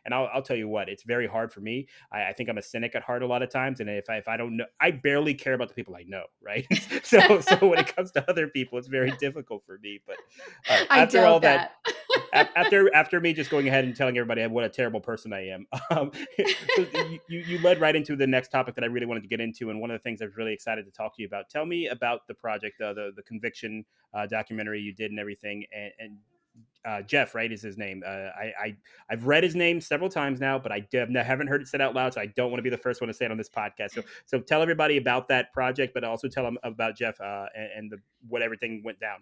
And I'll tell you what, it's very hard for me. I think I'm a cynic at heart a lot of times, and if I don't know, I barely care about the people I know, right? So when it comes to other people, it's very difficult for me. But I after all doubt that, that. after me just going ahead and telling everybody what a terrible person I am, so you led right into the next topic that I really wanted to get into, and one of the things I was really excited to talk to you about. Tell me about the project, the conviction documentary you did and everything, and Jeff, right, is his name. I've read his name several times now, but haven't heard it said out loud, so I don't want to be the first one to say it on this podcast. So tell everybody about that project, but also tell them about Jeff and the what everything went down.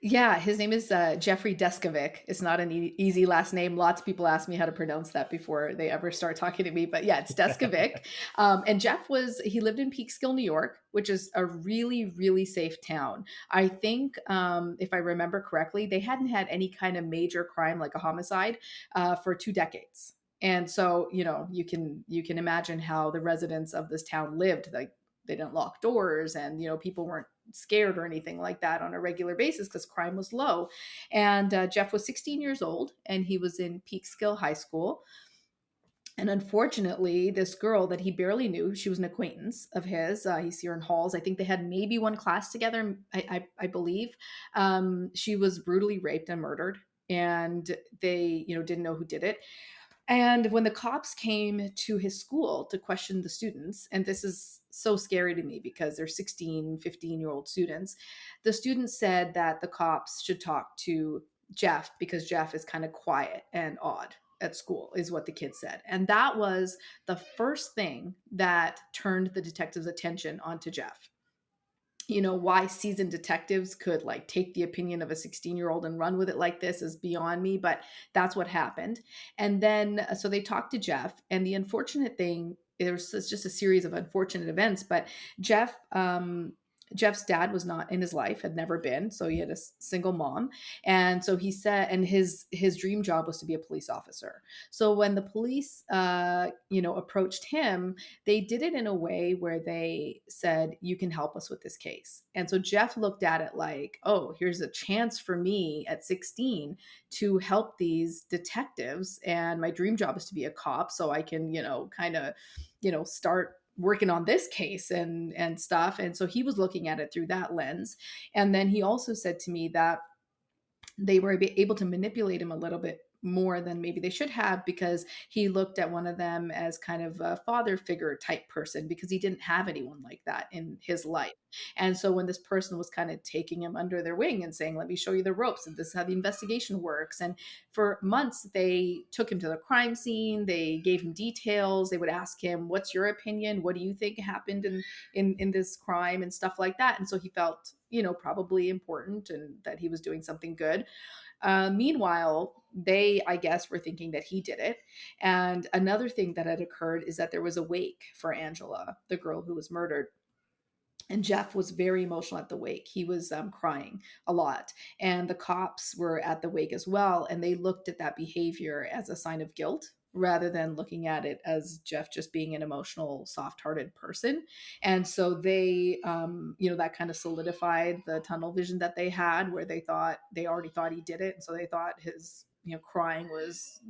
Yeah, his name is Jeffrey Deskovic. It's not an easy last name. Lots of people ask me how to pronounce that before they ever start talking to me. But yeah, it's Deskovic. And Jeff he lived in Peekskill, New York, which is a really, really safe town. I think, if I remember correctly, they hadn't had any kind of major crime like a homicide for 2 decades. And so, you can imagine how the residents of this town lived. Like, they didn't lock doors, and people weren't scared or anything like that on a regular basis because crime was low. And Jeff was 16 years old, and he was in Peekskill High School. And unfortunately, this girl that he barely knew, she was an acquaintance of his. He see her in halls. I think they had maybe one class together, I believe. She was brutally raped and murdered, and they didn't know who did it. And when the cops came to his school to question the students, and this is so scary to me because they're 16, 15-year-old students, the students said that the cops should talk to Jeff because Jeff is kind of quiet and odd at school, is what the kids said. And that was the first thing that turned the detectives' attention onto Jeff. Why seasoned detectives could like take the opinion of a 16-year-old and run with it like this is beyond me, but that's what happened. And then so they talked to Jeff, and the unfortunate thing, there's just a series of unfortunate events, but Jeff's dad was not in his life, had never been, so he had a single mom. And so he said, and his dream job was to be a police officer. So when the police approached him, they did it in a way where they said, you can help us with this case. And so Jeff looked at it like, oh, here's a chance for me at 16 to help these detectives. And my dream job is to be a cop. So I can, kind of, start working on this case and stuff. And so he was looking at it through that lens. And then he also said to me that they were able to manipulate him a little bit more than maybe they should have, because he looked at one of them as kind of a father figure type person, because he didn't have anyone like that in his life. And so when this person was kind of taking him under their wing and saying, let me show you the ropes and this is how the investigation works, and for months they took him to the crime scene, they gave him details, they would ask him, what's your opinion, what do you think happened in this crime and stuff like that. And so he felt probably important and that he was doing something good. Meanwhile, they, I guess, were thinking that he did it. And another thing that had occurred is that there was a wake for Angela, the girl who was murdered. And Jeff was very emotional at the wake. He was crying a lot. And the cops were at the wake as well. And they looked at that behavior as a sign of guilt rather than looking at it as Jeff just being an emotional, soft hearted person. And so they, that kind of solidified the tunnel vision that they had, where they already thought he did it. And so they thought his, crying was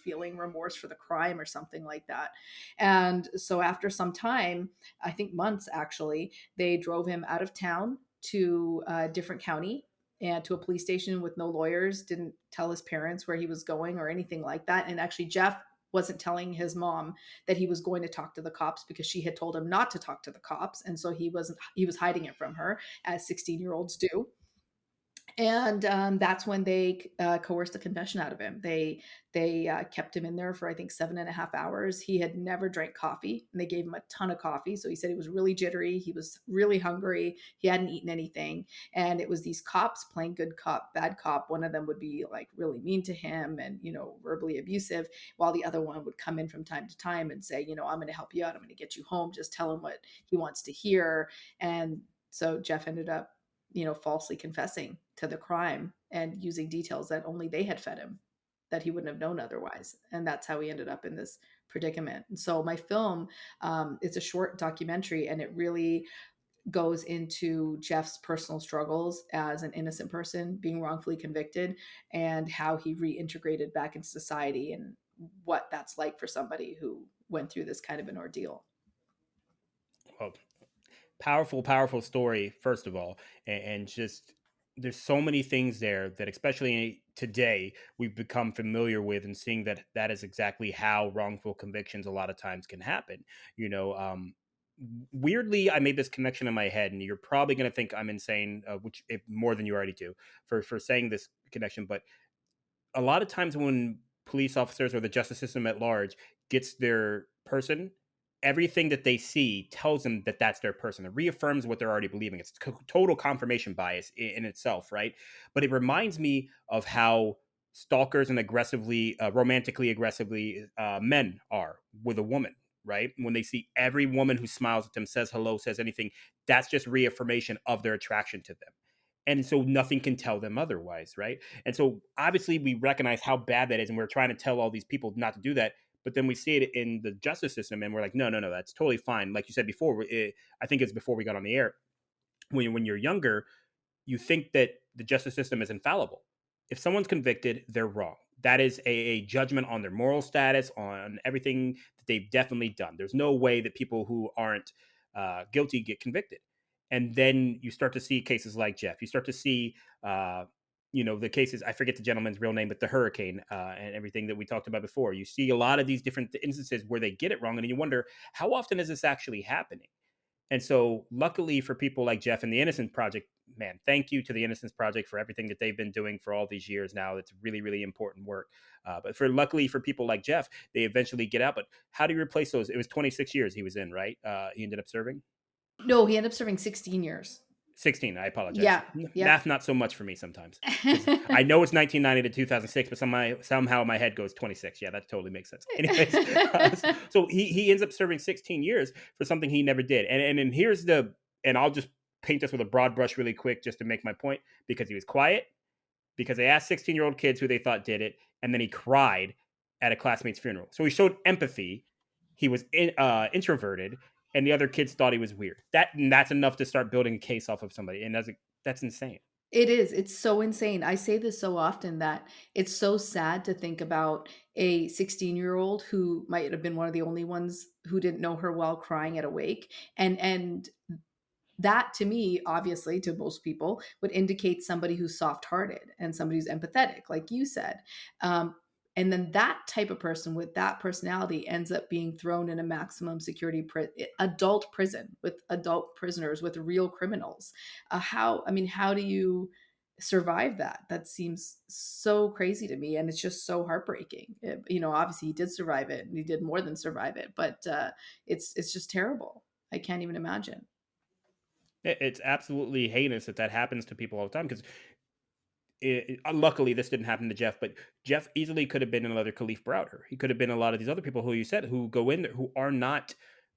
feeling remorse for the crime or something like that. And so after some time, I think months actually, they drove him out of town to a different county and to a police station with no lawyers, didn't tell his parents where he was going or anything like that. And actually, Jeff wasn't telling his mom that he was going to talk to the cops because she had told him not to talk to the cops. And so he was hiding it from her, as 16-year-olds do. And that's when they coerced a confession out of him. They kept him in there for, I think, 7.5 hours. He had never drank coffee, and they gave him a ton of coffee. So he said he was really jittery. He was really hungry. He hadn't eaten anything. And it was these cops playing good cop, bad cop. One of them would be like really mean to him and, verbally abusive, while the other one would come in from time to time and say, I'm going to help you out. I'm going to get you home. Just tell him what he wants to hear. And so Jeff ended up falsely confessing to the crime and using details that only they had fed him, that he wouldn't have known otherwise. And that's how he ended up in this predicament. And so my film, it's a short documentary, and it really goes into Jeff's personal struggles as an innocent person being wrongfully convicted, and how he reintegrated back into society, and what that's like for somebody who went through this kind of an ordeal. Well, powerful, powerful story, first of all. And just there's so many things there that, especially today, we've become familiar with, and seeing that that is exactly how wrongful convictions a lot of times can happen. You know, weirdly, I made this connection in my head, and you're probably going to think I'm insane, which more than you already do, for saying this connection. But a lot of times when police officers or the justice system at large gets their person, everything that they see tells them that that's their person. It reaffirms what they're already believing. It's total confirmation bias in itself, right? But it reminds me of how stalkers and aggressively, romantically aggressively men are with a woman. Right, when they see every woman who smiles at them, says hello, says anything, that's just reaffirmation of their attraction to them, and so nothing can tell them otherwise, right? And so obviously we recognize how bad that is, and we're trying to tell all these people not to do that. But then we see it in the justice system, and we're like, no, no, no, that's totally fine. Like you said before, I think it's before we got on the air. When you're younger, you think that the justice system is infallible. If someone's convicted, they're wrong. That is a judgment on their moral status, on everything that they've definitely done. There's no way that people who aren't guilty get convicted. And then you start to see cases like Jeff. You start to see, the cases. I forget the gentleman's real name, but the hurricane and everything that we talked about before. You see a lot of these different instances where they get it wrong, and you wonder how often is this actually happening. And so, luckily for people like Jeff and the Innocence Project, man, thank you to the Innocence Project for everything that they've been doing for all these years now. It's really, really important work. But luckily for people like Jeff, they eventually get out. But how do you replace those? It was 26 years he was in, right? He ended up serving No, he ended up serving 16 years. 16. I apologize. Yeah. Math Yep. not so much for me sometimes, because I know it's 1990 to 2006, but somehow my head goes 26. Yeah, that totally makes sense. Anyways, so he ends up serving 16 years for something he never did. And here's and I'll just paint this with a broad brush really quick just to make my point, because he was quiet, because they asked 16-year-old kids who they thought did it, and then he cried at a classmate's funeral. So he showed empathy. He was introverted, and the other kids thought he was weird. That's enough to start building a case off of somebody, and that's insane. It is. It's so insane. I say this so often that it's so sad to think about a 16-year-old who might have been one of the only ones who didn't know her well crying at a wake. And that to me, obviously, to most people, would indicate somebody who's soft-hearted and somebody who's empathetic, like you said. Um, and then that type of person with that personality ends up being thrown in a maximum security adult prison with adult prisoners with real criminals. How do you survive that? That seems so crazy to me, and it's just so heartbreaking. Obviously he did survive it, and he did more than survive it, but it's just terrible. I can't even imagine. It's absolutely heinous that happens to people all the time, because luckily this didn't happen to Jeff, but Jeff easily could have been another Khalif Browder. He could have been a lot of these other people who you said who go in there who are not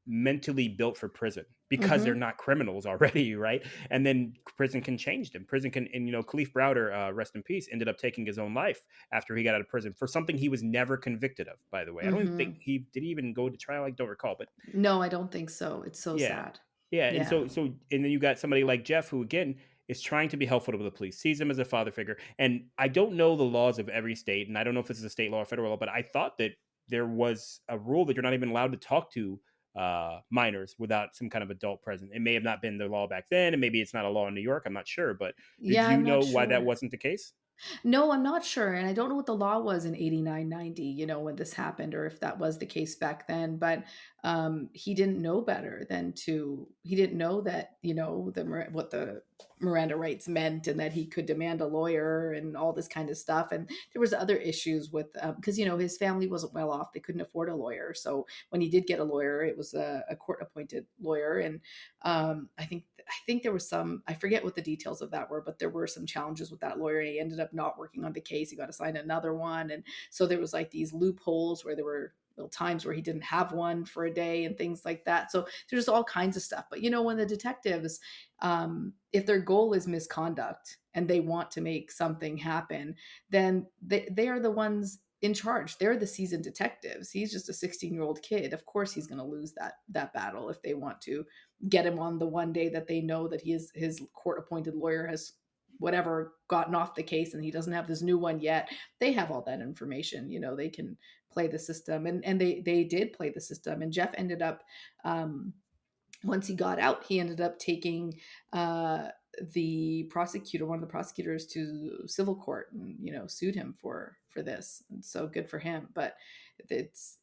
mentally built for prison because they're Mhm. not criminals already, right? And then prison can change them. Prison can, and Khalif Browder, rest in peace, ended up taking his own life after he got out of prison for something he was never convicted of. By the way, I don't even think Mhm. he did he even go to trial. I don't recall, but No, I don't think so. It's so yeah. sad. Yeah, and Yeah. and then you got somebody like Jeff who again is trying to be helpful to the police, sees them as a father figure. And I don't know the laws of every state, and I don't know if this is a state law or federal law, but I thought that there was a rule that you're not even allowed to talk to minors without some kind of adult present. It may have not been the law back then, and maybe it's not a law in New York. I'm not sure, but did Yeah, you I'm know not why that sure. wasn't the case? No, I'm not sure, and I don't know what the law was in 89, 90. When this happened, or if that was the case back then, but, he didn't know better than he didn't know that, what the Miranda rights meant, and that he could demand a lawyer and all this kind of stuff. And there was other issues with, because, his family wasn't well off, they couldn't afford a lawyer, so when he did get a lawyer, it was a court-appointed lawyer. And, I think there was some, I forget what the details of that were, but there were some challenges with that lawyer, and he ended up not working on the case. He got assigned another one. And so there was like these loopholes where there were little times where he didn't have one for a day and things like that. So there's all kinds of stuff. But when the detectives, if their goal is misconduct and they want to make something happen, then they are the ones in charge. They're the seasoned detectives. He's just a 16-year-old kid. Of course he's going to lose that battle if they want to get him on the one day that they know that his court appointed lawyer has whatever gotten off the case, and he doesn't have this new one yet. They have all that information. They can play the system, and they did play the system. And Jeff ended up, once he got out, he ended up taking one of the prosecutors, to civil court, and sued him for this. And so good for him. But it's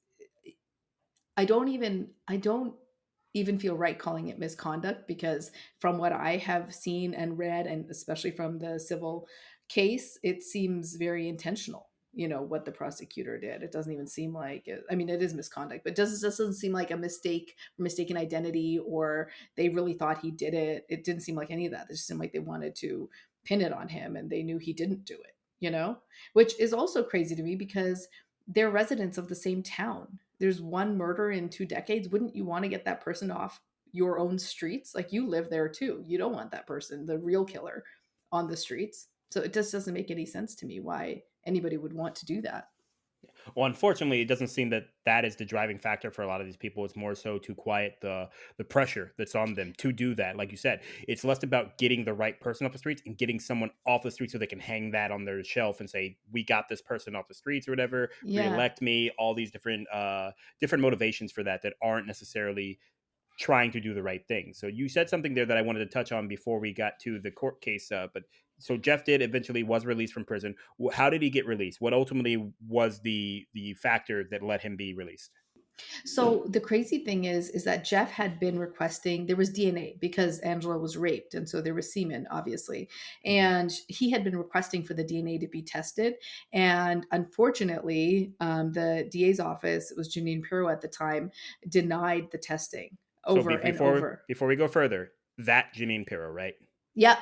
I don't even feel right calling it misconduct, because from what I have seen and read, and especially from the civil case, it seems very intentional. What the prosecutor did. It doesn't even seem like it. I mean, it is misconduct, but doesn't seem like a mistake, or mistaken identity, or they really thought he did it. It didn't seem like any of that. It just seemed like they wanted to pin it on him, and they knew he didn't do it. Which is also crazy to me, because they're residents of the same town. There's one murder in 2 decades. Wouldn't you want to get that person off your own streets? Like, you live there too. You don't want that person, the real killer, on the streets. So it just doesn't make any sense to me why anybody would want to do that. Well, unfortunately, it doesn't seem that that is the driving factor for a lot of these people. It's more so to quiet the pressure that's on them to do that. Like you said, it's less about getting the right person off the streets and getting someone off the streets so they can hang that on their shelf and say, "We got this person off the streets" or whatever. Yeah. Reelect me. All these different motivations for that aren't necessarily trying to do the right thing. So you said something there that I wanted to touch on before we got to the court case. But so Jeff did eventually was released from prison. How did he get released? What ultimately was the factor that let him be released? So the crazy thing is that Jeff had been requesting, there was DNA because Angela was raped. And so there was semen, obviously. Mhm. And he had been requesting for the DNA to be tested. And unfortunately, the DA's office, it was Janine Pirro at the time, denied the testing So over and before over. before we go further, that Janine Pirro, right? Yep.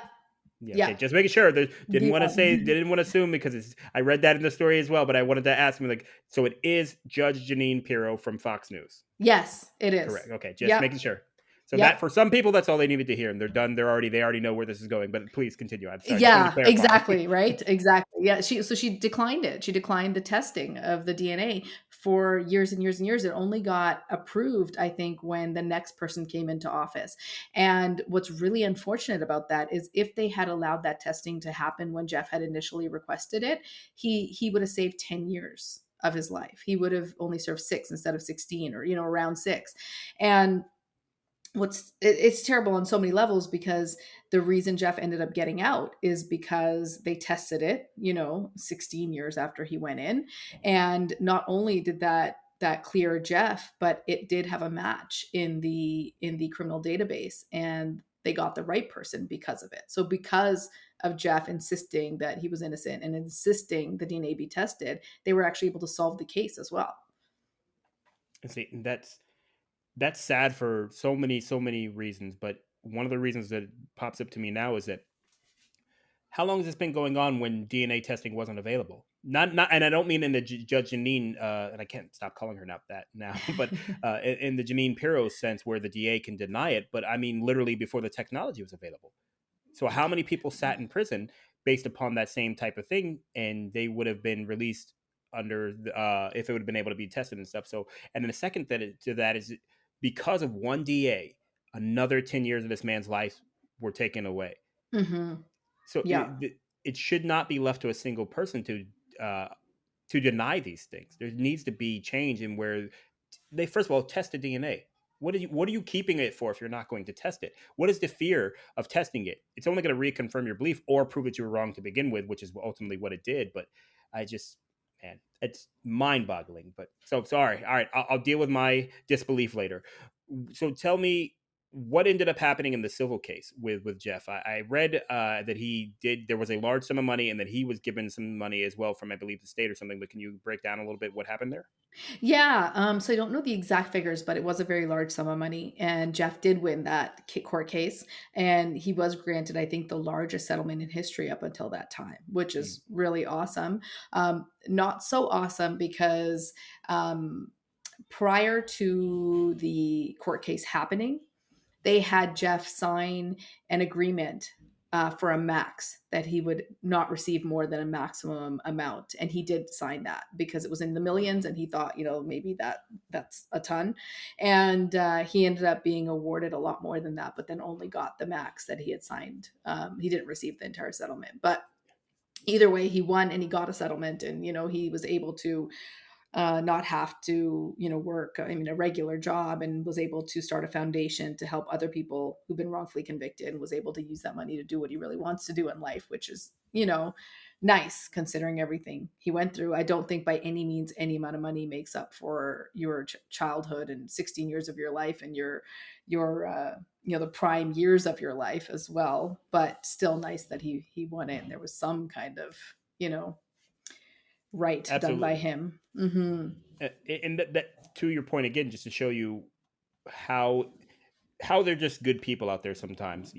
Yeah, okay. Yep. Just making sure. Didn't want to say, Yeah. didn't want to assume because I read that in the story as well, but I wanted to ask him like, so it is Judge Janine Pirro from Fox News. Yes, it is. Correct. Okay, just Yep. making sure. So that Yep. for some people, that's all they needed to hear, and they're done. They already know where this is going. But please continue. I'm sorry. Just wanted to Yeah, clarify. exactly, right? Exactly. Yeah, she declined it. She declined the testing of the DNA for years and years and years. It only got approved, I think, when the next person came into office. And what's really unfortunate about that is, if they had allowed that testing to happen when Jeff had initially requested it, he would have saved 10 years of his life. He would have only served 6 instead of 16, or around 6. And it's terrible on so many levels, because the reason Jeff ended up getting out is because they tested it, 16 years after he went in. And not only did that clear Jeff, but it did have a match in the criminal database, and they got the right person because of it. So because of Jeff insisting that he was innocent and insisting the DNA be tested, they were actually able to solve the case as well. See, that's sad for so many reasons. But one of the reasons that pops up to me now is that how long has this been going on when DNA testing wasn't available? Not, and I don't mean in the Judge Janine, and I can't stop calling her that now, but in the Janine Pirro sense, where the DA can deny it, but I mean literally before the technology was available. So how many people sat in prison based upon that same type of thing, and they would have been released under if it would have been able to be tested and stuff. So, and then the second to that is because of one DA, another 10 years of this man's life were taken away. Hmm. So Yeah. it should not be left to a single person uh, to deny these things. There needs to be change in where they first of all test the DNA. What are you keeping it for if you're not going to test it? What is the fear of testing it? It's only going to reconfirm your belief or prove that you were wrong to begin with, which is ultimately what it did. But I just, man, it's mind-boggling. But so sorry. All right, I'll deal with my disbelief later. So tell me what ended up happening in the civil case with Jeff. I read that he did. There was a large sum of money, and that he was given some money as well from, I believe, the state or something. But can you break down a little bit what happened there? Yeah, so I don't know the exact figures, but it was a very large sum of money, and Jeff did win that court case, and he was granted, I think, the largest settlement in history up until that time, which Mm. is really awesome. Not so awesome because um, prior to the court case happening, they had Jeff sign an agreement for a max, that he would not receive more than a maximum amount, and he did sign that because it was in the millions, and he thought, maybe that's a ton, and he ended up being awarded a lot more than that, but then only got the max that he had signed. He didn't receive the entire settlement, but either way, he won and he got a settlement, and he was able to not have to, work, I mean, a regular job, and was able to start a foundation to help other people who've been wrongfully convicted, and was able to use that money to do what he really wants to do in life, which is, nice considering everything he went through. I don't think by any means any amount of money makes up for your childhood and 16 years of your life, and your the prime years of your life as well. But still nice that he won it, and there was some kind of, you know, right done by Absolutely. him. Hmm. And that to your point again, just to show you how they're just good people out there sometimes,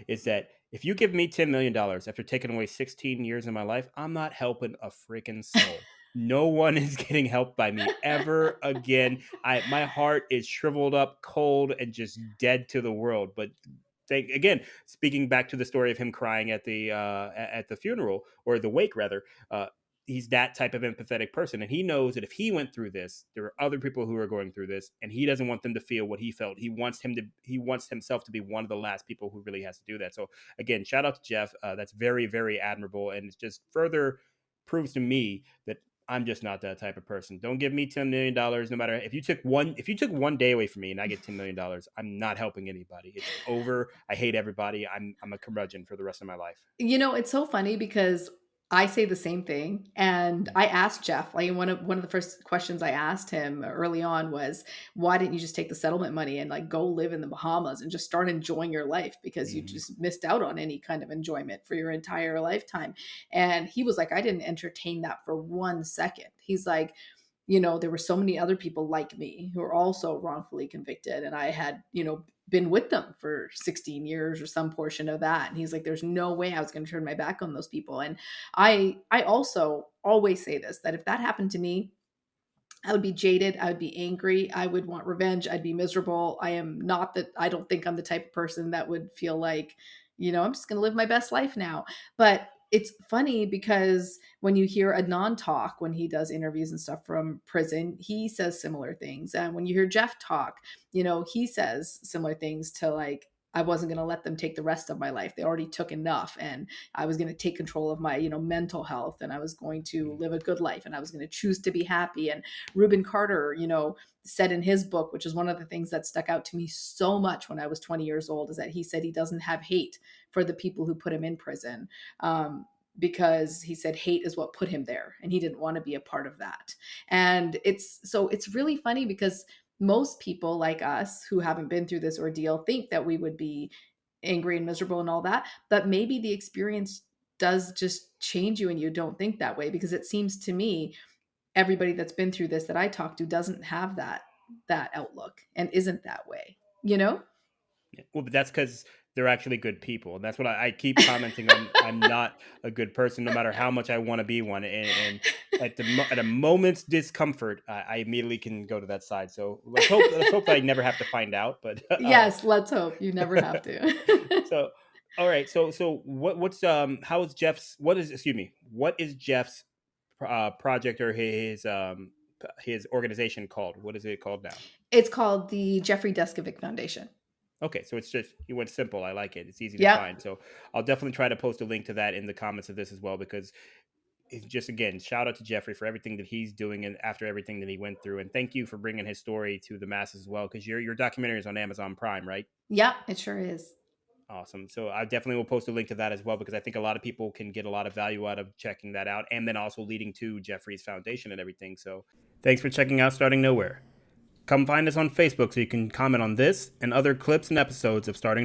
is that if you give me $10 million after taking away 16 years of my life, I'm not helping a freaking soul. No one is getting helped by me ever again. My heart is shriveled up, cold, and just dead to the world. But again, speaking back to the story of him crying at the funeral, or the wake rather, uh, he's that type of empathetic person, and he knows that if he went through this, there are other people who are going through this, and he doesn't want them to feel what he felt. He wants himself to be one of the last people who really has to do that. So again, shout out to Jeff. That's very, very admirable, and it just further proves to me that I'm just not that type of person. Don't give me $10 million. No matter if you took one day away from me and I get $10 million, I'm not helping anybody. It's over. I hate everybody. I'm a curmudgeon for the rest of my life. It's so funny because I say the same thing, and I asked Jeff, like, one of the first questions I asked him early on was, "Why didn't you just take the settlement money and, like, go live in the Bahamas and just start enjoying your life, because you Mhm. just missed out on any kind of enjoyment for your entire lifetime?" And he was like, "I didn't entertain that for 1 second." He's like, there were so many other people like me who were also wrongfully convicted, and I had, been with them for 16 years or some portion of that. And he's like, there's no way I was going to turn my back on those people. And I also always say this, that if that happened to me, I would be jaded. I would be angry. I would want revenge. I'd be miserable. I don't think I'm the type of person that would feel like, I'm just going to live my best life now. But it's funny because when you hear Adnan talk, when he does interviews and stuff from prison, he says similar things. And when you hear Jeff talk, he says similar things to, like, I wasn't going to let them take the rest of my life. They already took enough. And I was going to take control of my, mental health, and I was going to live a good life, and I was going to choose to be happy. And Reuben Carter, said in his book, which is one of the things that stuck out to me so much when I was 20 years old, is that he said he doesn't have hate for the people who put him in prison. Because he said hate is what put him there, and he didn't want to be a part of that. And it's really funny because most people like us who haven't been through this ordeal think that we would be angry and miserable and all that, but maybe the experience does just change you and you don't think that way, because it seems to me everybody that's been through this that I talk to doesn't have that outlook and isn't that way, you know? Yeah. Well, but that's because they're actually good people, and that's what I keep commenting on. I'm not a good person, no matter how much I want to be one. And at a moment's discomfort, I immediately can go to that side. So let's hope that I never have to find out. But Yes, let's hope you never have to. so all right. So what's how is Jeff's what is Jeff's project, or his organization called? What is it called now? It's called the Jeffrey Deskovic Foundation. Okay, so it's just you went simple. I like it. It's easy to Yep. find. So I'll definitely try to post a link to that in the comments of this as well, because it's just, again, shout out to Jeffrey for everything that he's doing and after everything that he went through, and thank you for bringing his story to the masses as well, because your documentary is on Amazon Prime, right? Yep, it sure is. Awesome. So I definitely will post a link to that as well, because I think a lot of people can get a lot of value out of checking that out, and then also leading to Jeffrey's foundation and everything. So thanks for checking out Starting Nowhere. Come find us on Facebook so you can comment on this and other clips and episodes of Starting